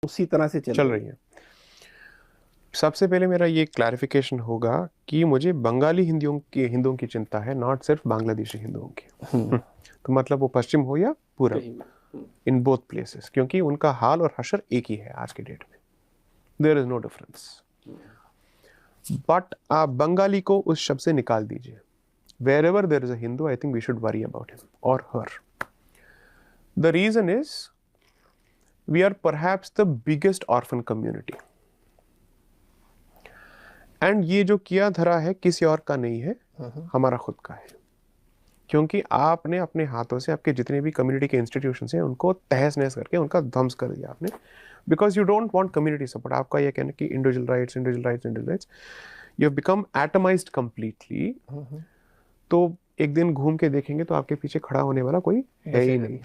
उसी तरह से चल रही है। सबसे पहले मेरा ये क्लैरिफिकेशन होगा कि मुझे बंगाली हिंदुओं की चिंता है, नॉट सिर्फ बांग्लादेशी हिंदुओं की। तो मतलब वो पश्चिम हो या पूरब, इन बोथ प्लेसेस, क्योंकि उनका हाल और हशर एक ही है आज के डेट में। There is no difference. But आप बंगाली को उस शब्द से निकाल दीजिए। wherever there is a Hindu, I think we should worry about him or her. The reason is we are perhaps the biggest orphan community. And ये जो किया धरा है किसी और का नहीं है, हमारा खुद का है। क्योंकि आपने अपने हाथों से आपके जितने भी कम्युनिटी के इंस्टीट्यूशंस हैं उनको तहस नहस करके उनका ध्वंस कर दिया आपने, because you don't want community support. आपका ये कहना कि individual rights, you have become atomised completely. तो एक दिन घूम के देखेंगे तो आपके पीछे खड़ा होने वाला कोई है ही नहीं।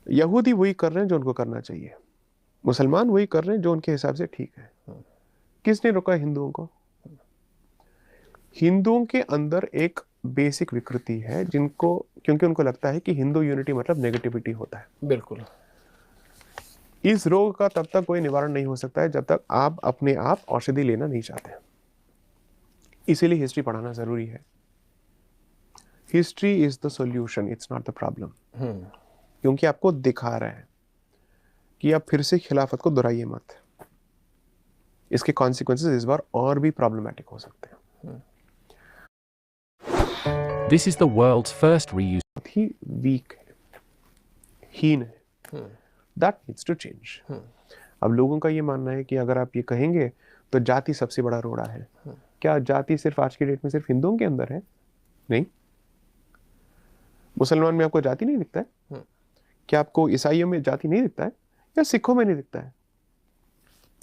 यहूदी वही कर रहे हैं जो उनको करना चाहिए, मुसलमान वही कर रहे हैं जो उनके हिसाब से ठीक है। किसने रोका हिंदुओं को? हिंदुओं के अंदर एक बेसिक विकृति है जिनको, क्योंकि उनको लगता है कि हिंदू यूनिटी मतलब नेगेटिविटी होता है। बिल्कुल। इस रोग का तब तक कोई निवारण नहीं हो सकता है जब तक आप अपने आप औषधि लेना नहीं चाहते। इसीलिए हिस्ट्री पढ़ाना जरूरी है। History is the solution, it's not the problem. क्योंकि आपको दिखा रहा है कि आप फिर से खिलाफत को दोहराइए मत, इसके कॉन्सिक्वेंसेस इस बार और भी प्रॉब्लमैटिक हो सकते हैं। This is the world's first reuse. ही वीक है, हीन है, दैट नीड्स टू चेंज। अब लोगों का ये मानना है कि अगर आप ये कहेंगे तो जाति सबसे बड़ा रोड़ा है। क्या जाति सिर्फ आज की डेट में सिर्फ हिंदुओं के अंदर है? नहीं। मुसलमान में आपको जाति नहीं दिखता है? क्या आपको ईसाइयों में जाति नहीं दिखता है, या सिखों में नहीं दिखता है?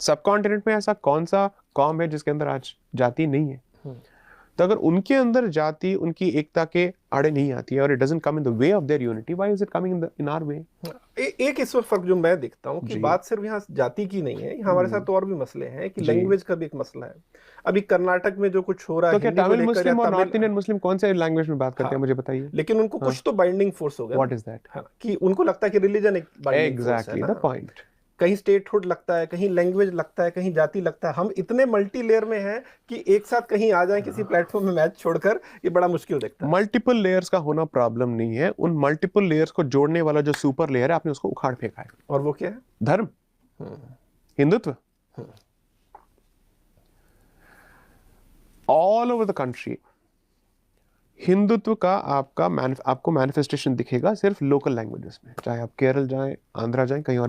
सब कॉन्टिनेंट में ऐसा कौन सा कौम है जिसके अंदर आज जाति नहीं है? तो अगर उनके अंदर जाति उनकी एकता के आड़े नहीं आती है और it doesn't come in the way of their unity, why is it coming in our way? एक इस फर्क जो मैं देखता हूँ कि बात सिर्फ यहाँ जाति की नहीं है, हमारे साथ तो और भी मसले हैं कि लैंग्वेज का भी एक मसला है। अभी कर्नाटक में जो कुछ हो रहा है, तो क्या तमिल मुस्लिम और नॉर्थ इंडियन मुस्लिम कौन से लैंग्वेज में बात करते हैं, मुझे बताइए। लेकिन उनको कुछ तो बाइंडिंग फोर्स हो गया। What is that? कि उनको लगता है कि रिलीजन एक बाइंडिंग फोर्स है। Exactly the point. कहीं स्टेटहुड लगता है, कहीं लैंग्वेज लगता है, कहीं जाति लगता है। हम इतने मल्टी लेयर में हैं कि एक साथ कहीं आ जाएं किसी प्लेटफॉर्म में मैच छोड़कर, ये बड़ा मुश्किल दिखता है। मल्टीपल लेयर्स का होना प्रॉब्लम नहीं है, उन मल्टीपल लेयर्स को जोड़ने वाला जो सुपर लेयर है आपने उसको उखाड़ फेंका है। और वो क्या है? धर्म, Hindutva. All over the country Hindutva का आपको मैनिफेस्टेशन दिखेगा सिर्फ लोकल लैंग्वेजेस में, चाहे आप केरल जाएं, आंध्रा जाएं, कहीं और